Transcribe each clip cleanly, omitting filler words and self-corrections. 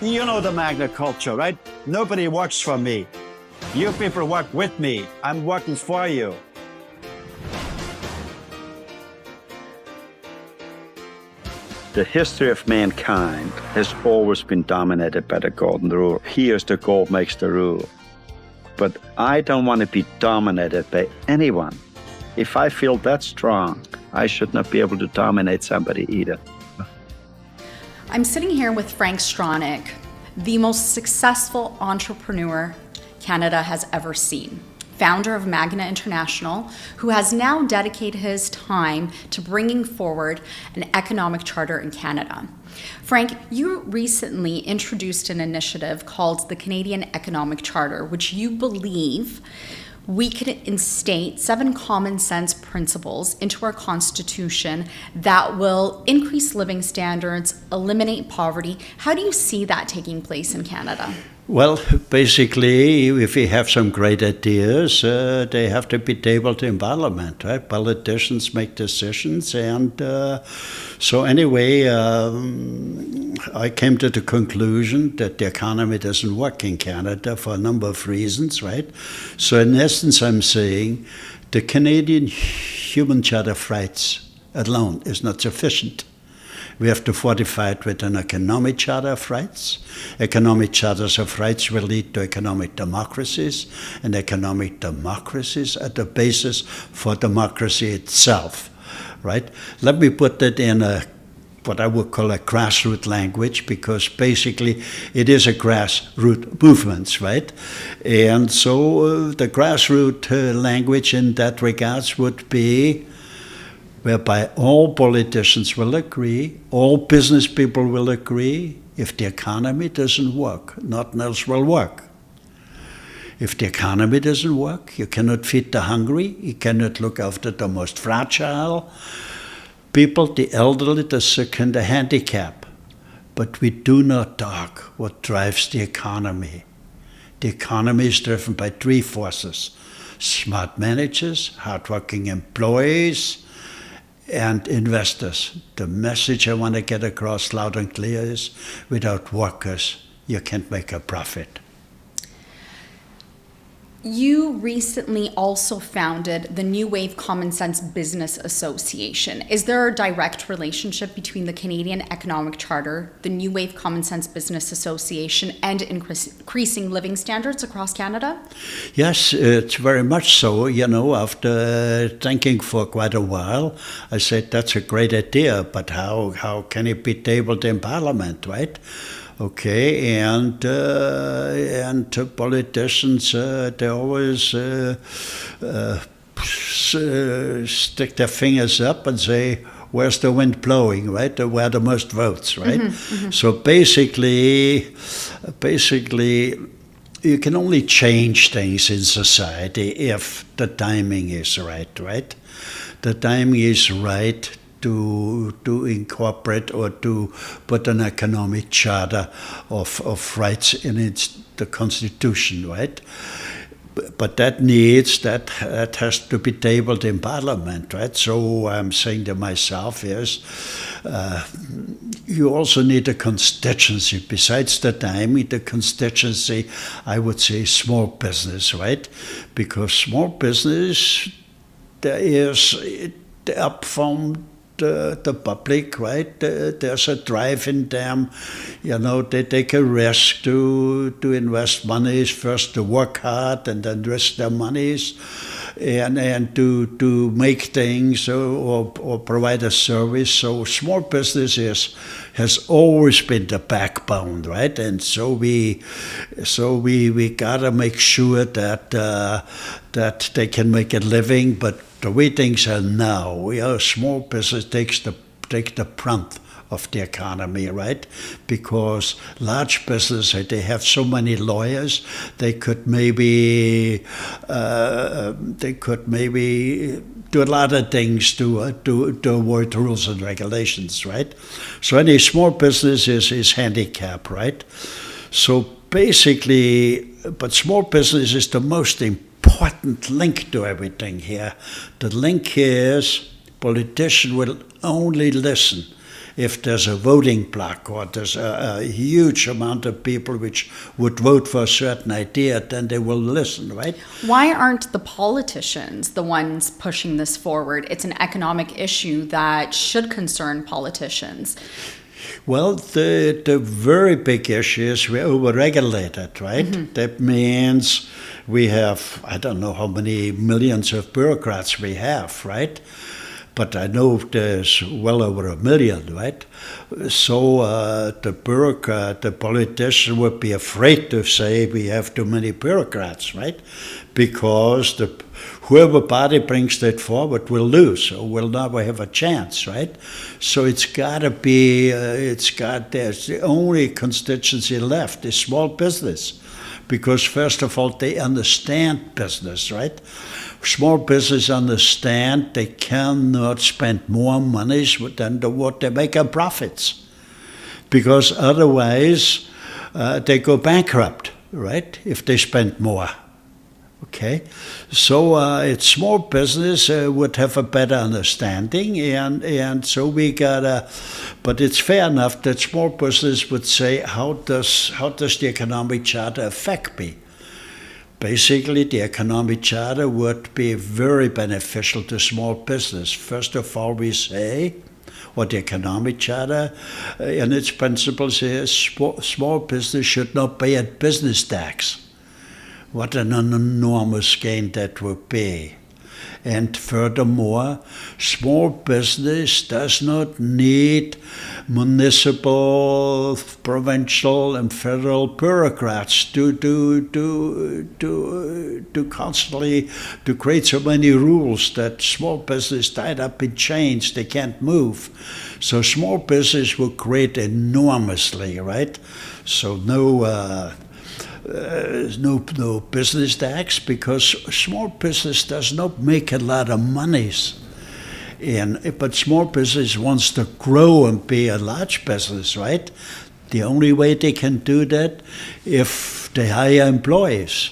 You know the Magna culture, right? Nobody works for me. You people work with me. I'm working for you. The history of mankind has always been dominated by the golden rule. Here's the gold makes the rule. But I don't want to be dominated by anyone. If I feel that strong, I should not be able to dominate somebody either. I'm sitting here with Frank Stronach, the most successful entrepreneur Canada has ever seen, founder of Magna International, who has now dedicated his time to bringing forward an economic charter in Canada. Frank, you recently introduced an initiative called the Canadian Economic Charter, which you believe we could instate 7 common sense principles into our Constitution that will increase living standards, eliminate poverty. How do you see that taking place in Canada? Well, basically, if we have some great ideas, they have to be tabled in Parliament, right? Politicians make decisions, and so anyway, I came to the conclusion that the economy doesn't work in Canada for a number of reasons, right? So in essence, I'm saying the Canadian Human Charter of Rights alone is not sufficient. We have to fortify it with an economic charter of rights. Economic charters of rights will lead to economic democracies, and economic democracies are the basis for democracy itself, right? Let me put that in what I would call a grassroots language, because basically it is a grassroots movement, right? And so the grassroots language in that regards would be whereby all politicians will agree, all business people will agree, if the economy doesn't work, nothing else will work. If the economy doesn't work, you cannot feed the hungry, you cannot look after the most fragile people, the elderly, the sick, and the handicapped. But we do not talk what drives the economy. The economy is driven by 3 forces: smart managers, hardworking employees, and investors. The message I want to get across loud and clear is, without workers, you can't make a profit. You recently also founded the New Wave Common Sense Business Association. Is there a direct relationship between the Canadian Economic Charter, the New Wave Common Sense Business Association, and increasing living standards across Canada? Yes, it's very much so. You know, after thinking for quite a while, I said, that's a great idea, but how can it be tabled in Parliament, right? Okay, and politicians, they always stick their fingers up and say, where's the wind blowing, right? Where are the most votes, right? Mm-hmm, mm-hmm. So basically, you can only change things in society if the timing is right? The timing is right to incorporate or to put an economic charter of rights in the Constitution, right? But that has to be tabled in Parliament, right? So I'm saying to myself, yes, you also need a constituency. Besides the timing, the constituency, I would say small business, right? Because small business, there is up from the public, right? There's a drive in them. You know, they take a risk to invest monies, first to work hard and then risk their monies, and to make things or provide a service. So small business has always been the backbone, right? And so we gotta make sure that they can make a living, but the way things are now, small business take the brunt of the economy, right? Because large business, they have so many lawyers, they could maybe do a lot of things to avoid rules and regulations, right? So any small business is handicapped, right? So basically, but small business is the most important link to everything here. The link is politicians will only listen if there's a voting bloc or there's a huge amount of people which would vote for a certain idea, then they will listen, right? Why aren't the politicians the ones pushing this forward? It's an economic issue that should concern politicians. Well, the very big issue is we're overregulated, right? Mm-hmm. That means we have, I don't know how many millions of bureaucrats we have, right? But I know there's well over 1 million, right? So the bureaucrat, the politician would be afraid to say we have too many bureaucrats, right? Because whoever party brings that forward will lose or will never have a chance, right? So it's got to be, there's the only constituency left is small business. Because first of all, they understand business, right? Small business understand they cannot spend more money than what they make in profits. Because otherwise, they go bankrupt, right? If they spend more. Okay, so it's small business would have a better understanding, and so we gotta. But it's fair enough that small business would say, how does the economic charter affect me? Basically, the economic charter would be very beneficial to small business. First of all, we say, what the economic charter and its principles is, small business should not pay a business tax. What an enormous gain that would be. And furthermore, small business does not need municipal, provincial, and federal bureaucrats to constantly to create so many rules that small business tied up in chains, they can't move. So small business will create enormously, right? So no business tax, because small business does not make a lot of monies. But small business wants to grow and be a large business, right? The only way they can do that if they hire employees.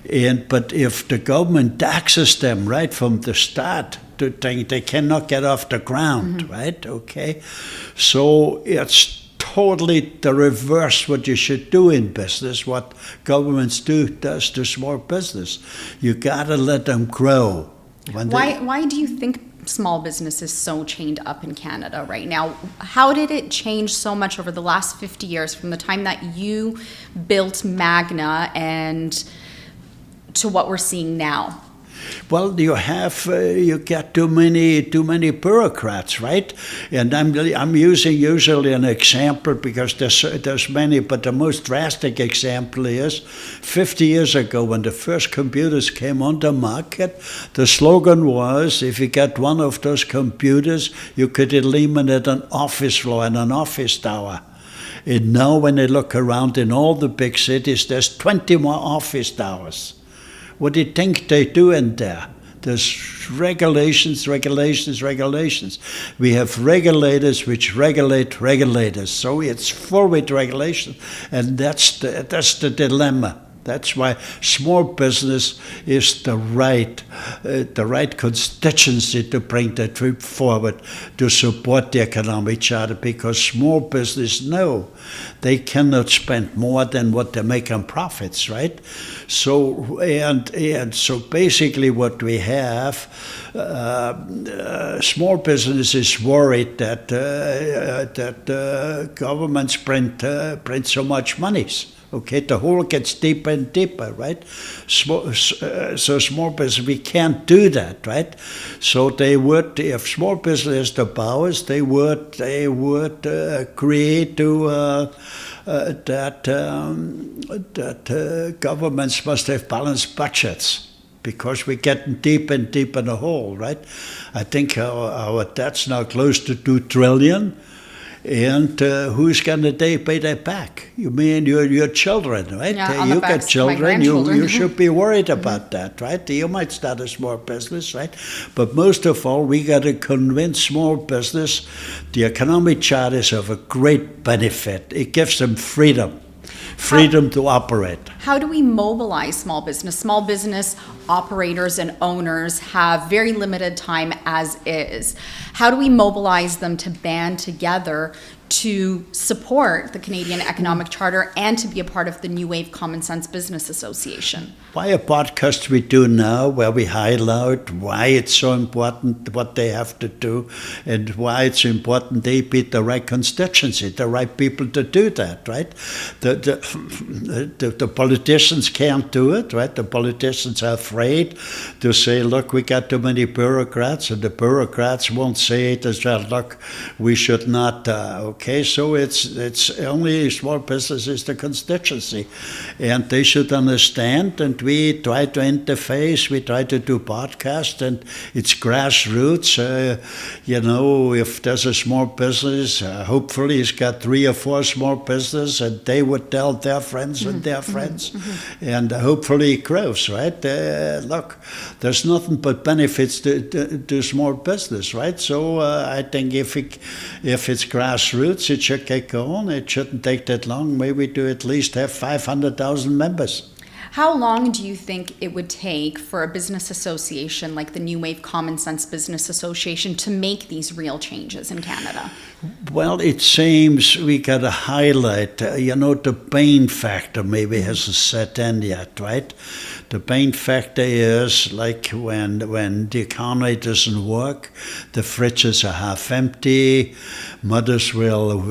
But if the government taxes them right from the start, they cannot get off the ground, right? Okay, so it's totally the reverse what you should do in business, what governments does to small business. You gotta let them grow. Why do you think small business is so chained up in Canada right now? How did it change so much over the last 50 years from the time that you built Magna and to what we're seeing now? Well, you get too many bureaucrats, right? And I'm using usually an example because there's many, but the most drastic example is 50 years ago when the first computers came on the market. The slogan was, if you get one of those computers, you could eliminate an office floor and an office tower. And now when I look around in all the big cities, there's 20 more office towers. What do you think they do in there? There's regulations. We have regulators which regulate regulators. So it's full with regulation, and that's the dilemma. That's why small business is the right constituency to bring the trip forward to support the economic charter, because small business know they cannot spend more than what they make on profits, right? So and so basically what we have, small business is worried that governments print so much monies. Okay, the hole gets deeper and deeper, right? So small business, we can't do that, right? So they would, if small business has the powers, they would create that governments must have balanced budgets, because we're getting deep and deep in the hole, right? I think our debt's now close to 2 trillion. And who's going to pay that back? You mean your children, right? Yeah, you got children, you should be worried Mm-hmm. about that, right? You might start a small business, right? But most of all, we got to convince small business the economic charter is of a great benefit. It gives them freedom to operate. How do we mobilize small business? Small business operators and owners have very limited time as is. How do we mobilize them to band together to support the Canadian Economic Charter and to be a part of the New Wave Common Sense Business Association? Why a podcast we do now where we highlight why it's so important what they have to do and why it's important they be the right constituency, the right people to do that, right? The politicians can't do it, right? The politicians are afraid to say, look, we got too many bureaucrats, and the bureaucrats won't say it as well, look, we should not, okay, so it's only small business is the constituency, and they should understand, and we try to interface, we try to do podcasts, and it's grassroots. If there's a small business, hopefully it's got 3 or 4 small business, and they would tell their friends and their friends, and hopefully it grows, right? Look, there's nothing but benefits to small business, right? So I think if it's grassroots, it should get going. It shouldn't take that long. Maybe to at least have 500,000 members. How long do you think it would take for a business association like the New Wave Common Sense Business Association to make these real changes in Canada? Well, it seems we got to highlight, the pain factor maybe hasn't set in yet, right? The pain factor is like when the economy doesn't work, the fridges are half empty, mothers will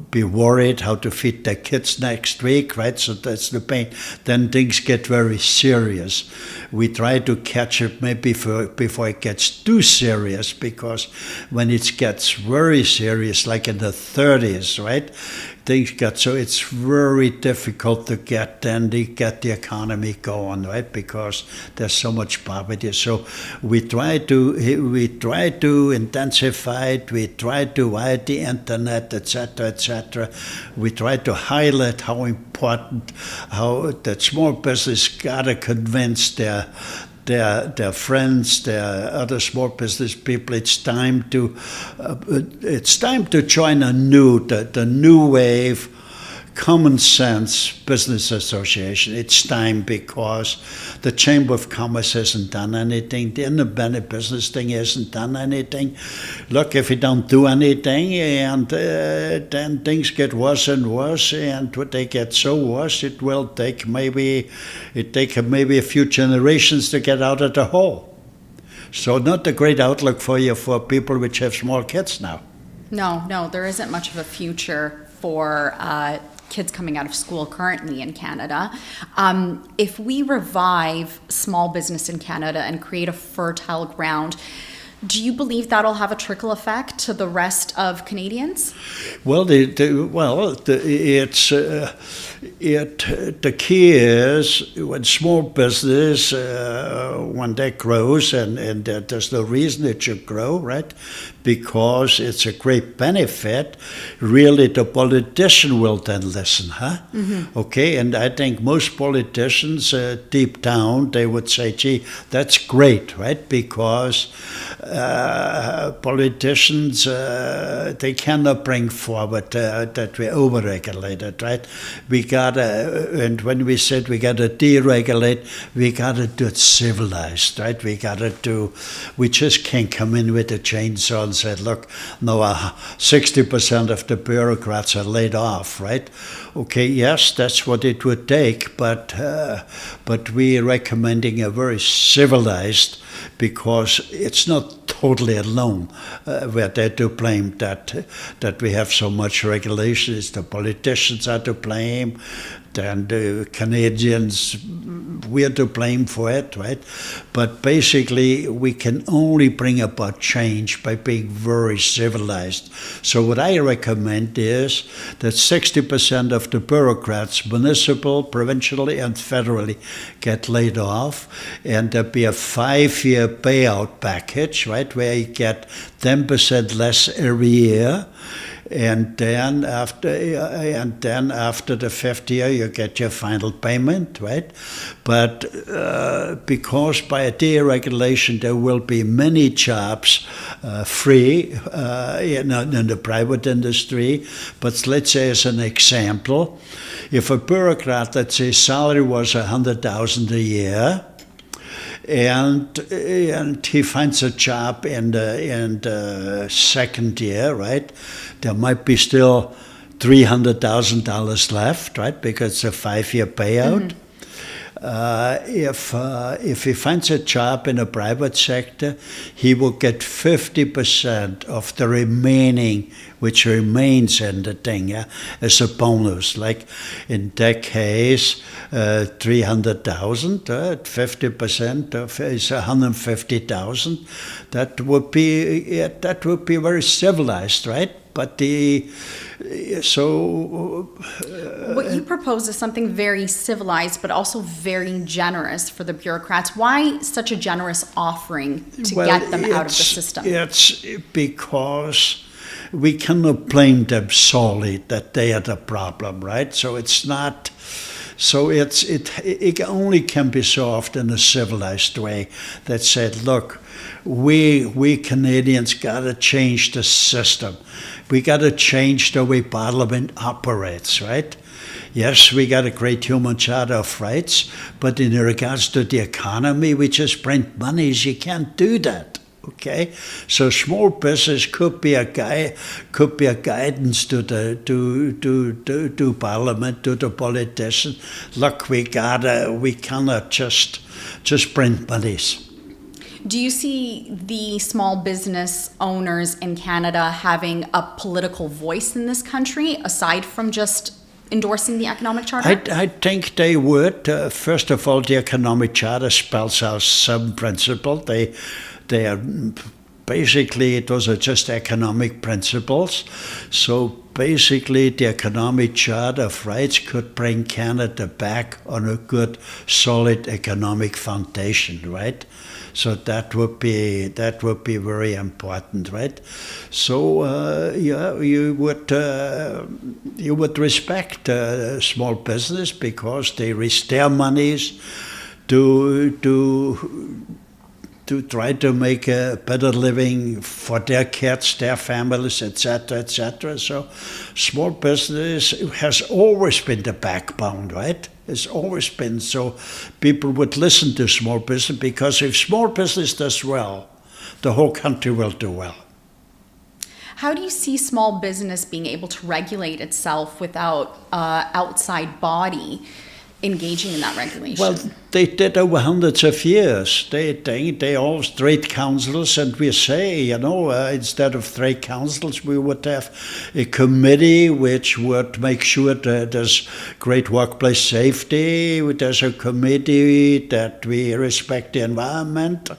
be worried how to feed their kids next week, right? So that's the pain. Then things get very serious. We try to catch it maybe before it gets too serious, because when it gets very serious, like in the 30s, right? Things get so it's very difficult to get the economy going, right? Because there's so much poverty. So we try to intensify it. We try to wide the internet, etc., etc. We try to highlight how important, how that small business gotta convince their friends, their other small business people. It's time to join the new wave Common Sense Business Association. It's time, because the Chamber of Commerce hasn't done anything. The independent business thing hasn't done anything. Look, if we don't do anything, and then things get worse and worse, and when they get so worse, it will take maybe a few generations to get out of the hole. So not a great outlook for people which have small kids now. No, there isn't much of a future for kids coming out of school currently in Canada. If we revive small business in Canada and create a fertile ground, do you believe that'll have a trickle effect to the rest of Canadians? Well, the key is when small business, when that grows, and there's no reason it should grow, right? Because it's a great benefit, really the politician will then listen, huh? Mm-hmm. Okay, and I think most politicians, deep down, they would say, gee, that's great, right? Because politicians, they cannot bring forward that we're overregulated, right? And when we said we gotta deregulate, we gotta do it civilized, right? We just can't come in with a chainsaw and say, look, no, 60% of the bureaucrats are laid off, right? Okay, yes, that's what it would take, but we're recommending a very civilized, because it's not totally alone where they're to blame that we have so much regulation. It's the politicians are to blame, then the Canadians, we're to blame for it, right? But basically, we can only bring about change by being very civilized. So what I recommend is that 60% of the bureaucrats, municipal, provincially, and federally, get laid off, and there be a 5-year payout package, right, where you get 10% less every year. and then after the fifth year you get your final payment, right? But because by a deregulation there will be many jobs free in the private industry. But let's say as an example, if a bureaucrat, let's say salary was $100,000 a year, and he finds a job in the second year, right? There might be still $300,000 left, right? Because it's a 5-year payout. If he finds a job in a private sector, he will get 50% of the remaining, which remains in the thing, as a bonus. Like in that case, 300,000, 50% of is 150,000. That would be very civilized, right? But what you propose is something very civilized, but also very generous for the bureaucrats. Why such a generous offering to get them out of the system? It's because we cannot blame them solely that they are the problem, right? So it's not. So it only can be solved in a civilized way that said, look, we Canadians got to change the system. We got to change the way Parliament operates, right? Yes, we got a great human charter of rights, but in regards to the economy, we just print monies. You can't do that. Okay, so small business could be a guidance to to Parliament, to the politician. Look, we cannot just print monies. Do you see the small business owners in Canada having a political voice in this country, aside from just endorsing the Economic Charter? I think they would. First of all, the Economic Charter spells out some principles. They are basically, those are just economic principles. So basically, the Economic Charter of Rights could bring Canada back on a good, solid economic foundation, right? So that would be very important, right? So you would respect small business because they risk their monies to try to make a better living for their kids, their families, etc., etc. So small business has always been the backbone, right? It's always been. So people would listen to small business because if small business does well, the whole country will do well. How do you see small business being able to regulate itself without outside body engaging in that regulation? Well, they did over hundreds of years. They always trade councils, and we say, instead of trade councils, we would have a committee which would make sure that there's great workplace safety. There's a committee that we respect the environment.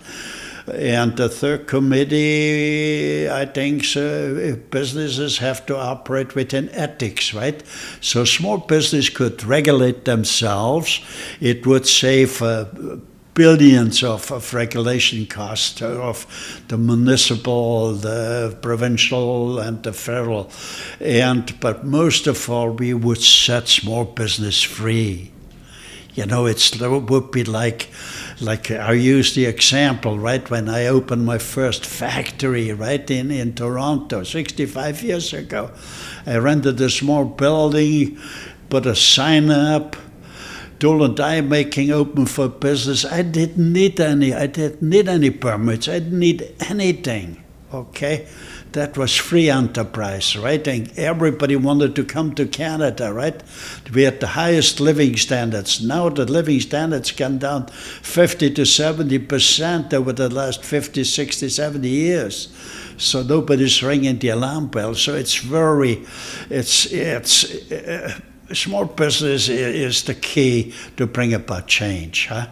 And the third committee, I think, businesses have to operate within ethics, right? So small business could regulate themselves. It would save billions of regulation costs of the municipal, the provincial, and the federal. But most of all, we would set small business free. It would be like I use the example, right, when I opened my first factory, right, in Toronto, 65 years ago. I rented a small building, put a sign up, tool and die making open for business. I didn't need any permits. I didn't need anything, okay? That was free enterprise, right? And everybody wanted to come to Canada, right? We had the highest living standards. Now the living standards come down 50 to 70% over the last 50, 60, 70 years. So nobody's ringing the alarm bell. So small business is the key to bring about change, huh?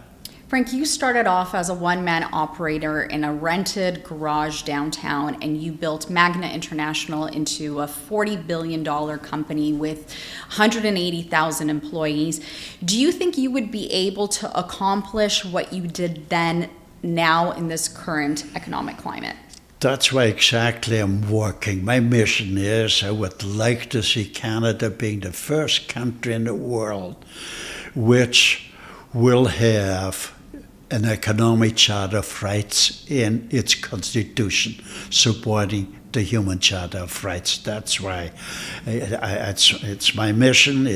Frank, you started off as a one-man operator in a rented garage downtown, and you built Magna International into a $40 billion company with 180,000 employees. Do you think you would be able to accomplish what you did then, now in this current economic climate? That's why exactly I'm working. My mission is I would like to see Canada being the first country in the world which will have an economic charter of rights in its constitution supporting the human charter of rights. That's why it's my mission.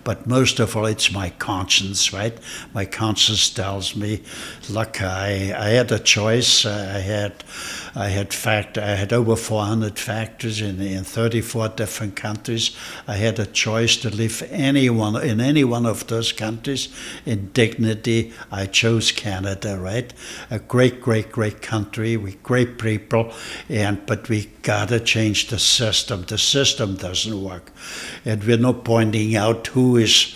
But most of all, it's my conscience, right? My conscience tells me, look, I had a choice. I had over 400 factories in 34 different countries. I had a choice to live in any one of those countries in dignity. I chose Canada, right? A great, great, great country with great people, but we gotta change the system. The system doesn't work, and we're not pointing out who is.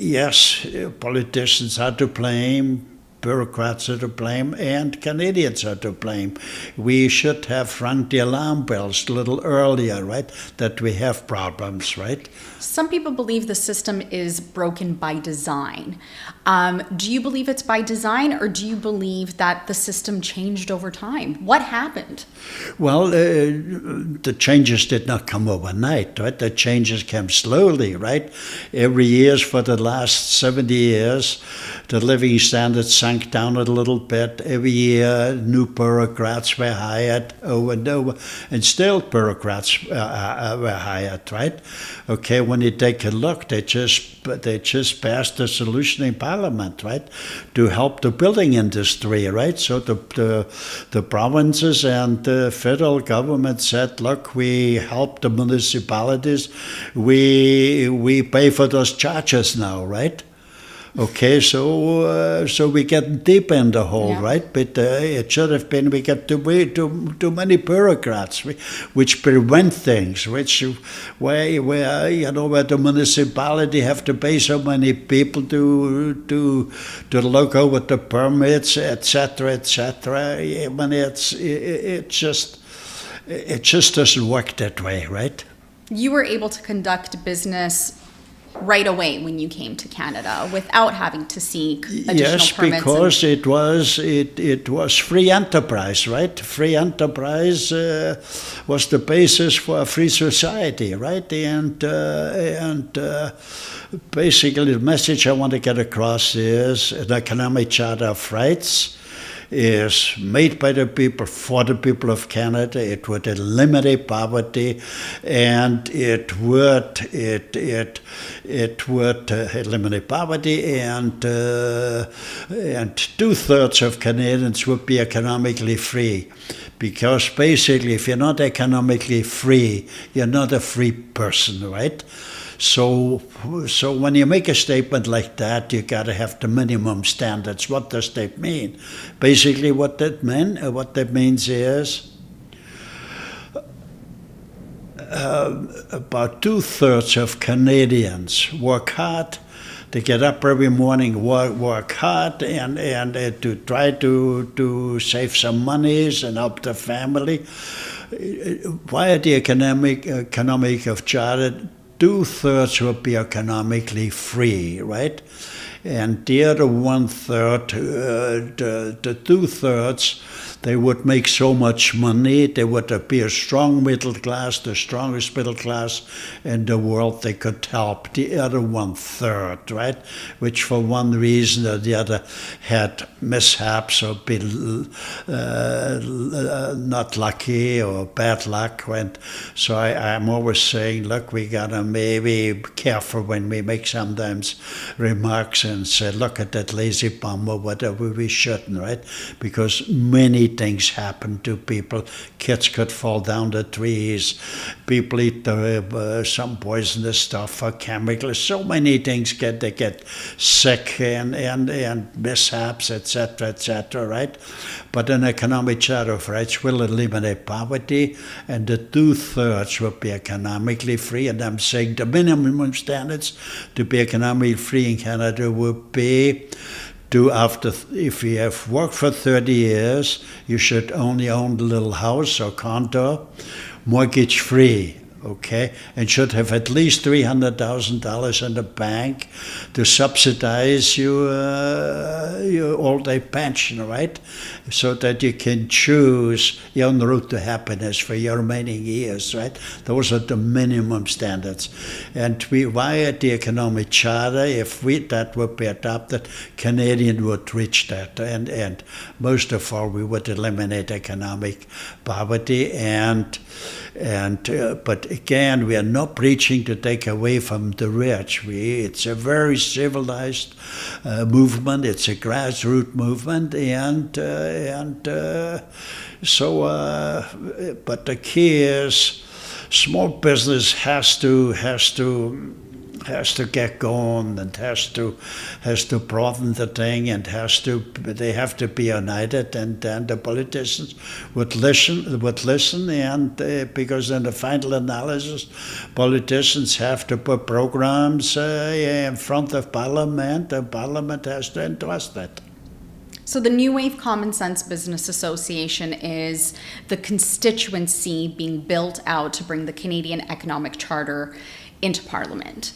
Yes, politicians are to blame. Bureaucrats are to blame, and Canadians are to blame. We should have rung the alarm bells a little earlier, right? That we have problems, right? Some people believe the system is broken by design. Do you believe it's by design, or do you believe that the system changed over time? What happened? Well, the changes did not come overnight, right? The changes came slowly, right? Every year for the last 70 years, the living standards sank down a little bit. Every year, new bureaucrats were hired over and over, and still bureaucrats were hired, right? Okay, when you take a look, they just passed a solution in Parliament, right, to help the building industry, right? So the provinces and the federal government said, look, we help the municipalities, we pay for those charges now, right? Okay, so we get deep in the hole, yeah. Right? But it should have been we get too many bureaucrats, which prevent things, where the municipality have to pay so many people to look over the permits, etc., etc. I mean, it just doesn't work that way, right? You were able to conduct business right away when you came to Canada without having to seek additional permits? Yes, because it was free enterprise, right? Free enterprise was the basis for a free society, right? And basically the message I want to get across is an economic charter of rights is made by the people for the people of Canada. It would eliminate poverty, and it would eliminate poverty, and 2/3 of Canadians would be economically free. Because basically, if you're not economically free, you're not a free person, right? So when you make a statement like that, you got to have the minimum standards. What does that mean? Basically, what that means is about 2/3 of Canadians work hard. They get up every morning, work hard, and to try to save some monies and help their family. Via the economic of charter, 2/3 will be economically free, right? And the other 1/3, the 2/3, they would make so much money, they would be a strong middle class, the strongest middle class in the world. They could help the other 1/3, right? Which for one reason or the other had mishaps or been not lucky or bad luck. So I'm always saying, look, we gotta maybe be careful when we make sometimes remarks and say, look at that lazy bum or whatever. We shouldn't, right? Because many things happen to people. Kids could fall down the trees. People eat some poisonous stuff or chemicals. So many things they get sick and mishaps, etc., right? But an economic charter of rights will eliminate poverty, and the 2/3 will be economically free. And I'm saying the minimum standards to be economically free in Canada would be if you have worked for 30 years, you should only own a little house or condo, mortgage free. okay, and should have at least $300,000 in the bank to subsidize your old age pension, right? So that you can choose your own route to happiness for your remaining years, right? Those are the minimum standards. And via the economic charter, if that would be adopted, Canadians would reach that. And most of all, we would eliminate economic poverty. But again, we are not preaching to take away from the rich. It's a very civilized movement. It's a grassroots movement, but the key is small business has to get going and has to broaden the thing and they have to be united, and then the politicians would listen and because in the final analysis politicians have to put programs in front of Parliament, and Parliament has to endorse that. So the New Wave Common Sense Business Association is the constituency being built out to bring the Canadian Economic Charter into Parliament.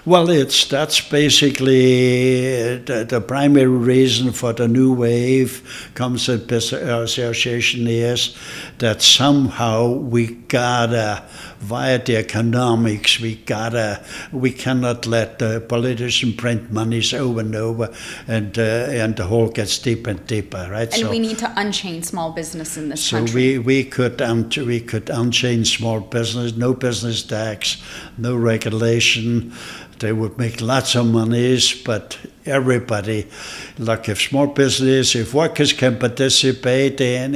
Well, that's basically the primary reason for the New Wave Common Sense Business Association is that somehow we gotta, via the economics, we cannot let the politician print monies over and over, and the hole gets deeper and deeper, right? And we need to unchain small business in this so country. So we could unchain small business, no business tax, no regulation. They would make lots of monies, but everybody, like if workers can participate in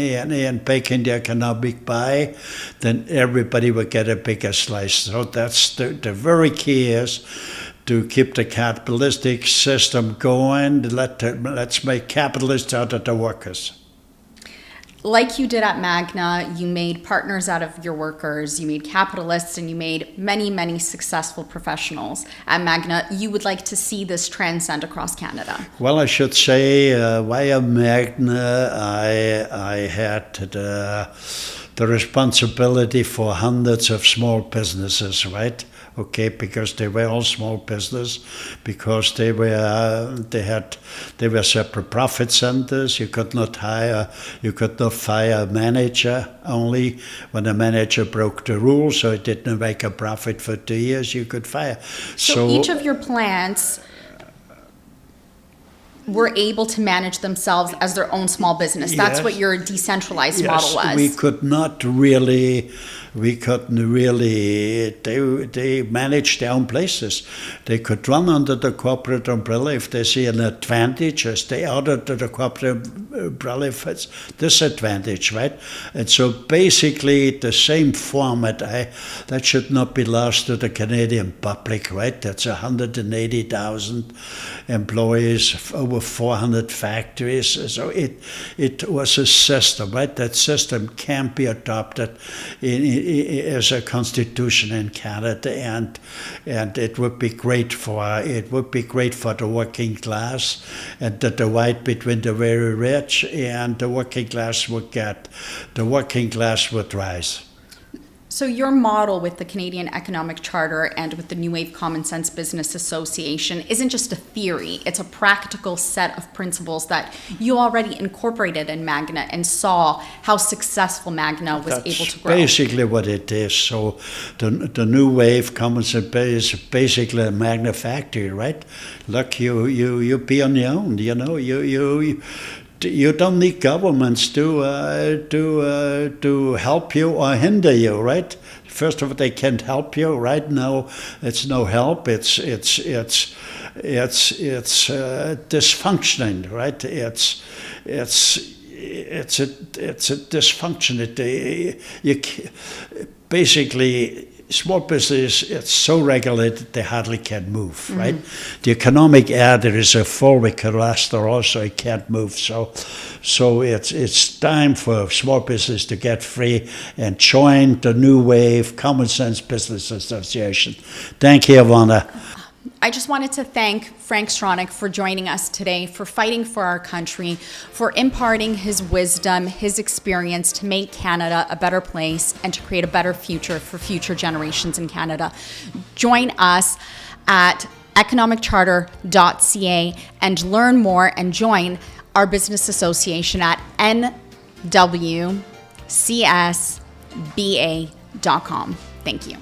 baking the economic pie, then everybody would get a bigger slice. So that's the very key is to keep the capitalistic system going. Let's make capitalists out of the workers. Like you did at Magna, you made partners out of your workers, you made capitalists, and you made many, many successful professionals at Magna. You would like to see this transcend across Canada. Well, I should say, via Magna, I had the responsibility for hundreds of small businesses, right? Okay, because they were all small business, because they were separate profit centers. You could not fire a manager only when a manager broke the rules, so it didn't make a profit for 2 years. You could fire. So each of your plants were able to manage themselves as their own small business. That's what your decentralized model was. We couldn't really, they managed their own places. They could run under the corporate umbrella if they see an advantage, or stay out of the corporate umbrella if it's disadvantage, right? And so basically the same format, that should not be lost to the Canadian public, right? That's 180,000 employees, over 400 factories. So it was a system, right? That system can be adopted as a constitution in Canada, and it would be great for the working class, and the divide between the very rich and the working class would rise. So your model with the Canadian Economic Charter and with the New Wave Common Sense Business Association isn't just a theory, it's a practical set of principles that you already incorporated in Magna and saw how successful Magna was able to grow. That's basically what it is. So the New Wave Common Sense is basically a Magna factory, right? Look, you be on your own, you don't need governments to help you or hinder you, right? First of all, they can't help you. Right now, it's no help. It's dysfunctioning, right? It's a dysfunction. Basically, small business, it's so regulated they hardly can move, right? The economic adder is full with cholesterol, so it can't move. So it's time for small business to get free and join the New Wave Common Sense Business Association. Thank you, Iwona. I just wanted to thank Frank Stronach for joining us today, for fighting for our country, for imparting his wisdom, his experience to make Canada a better place and to create a better future for future generations in Canada. Join us at economiccharter.ca and learn more and join our business association at NWCSBA.com. Thank you.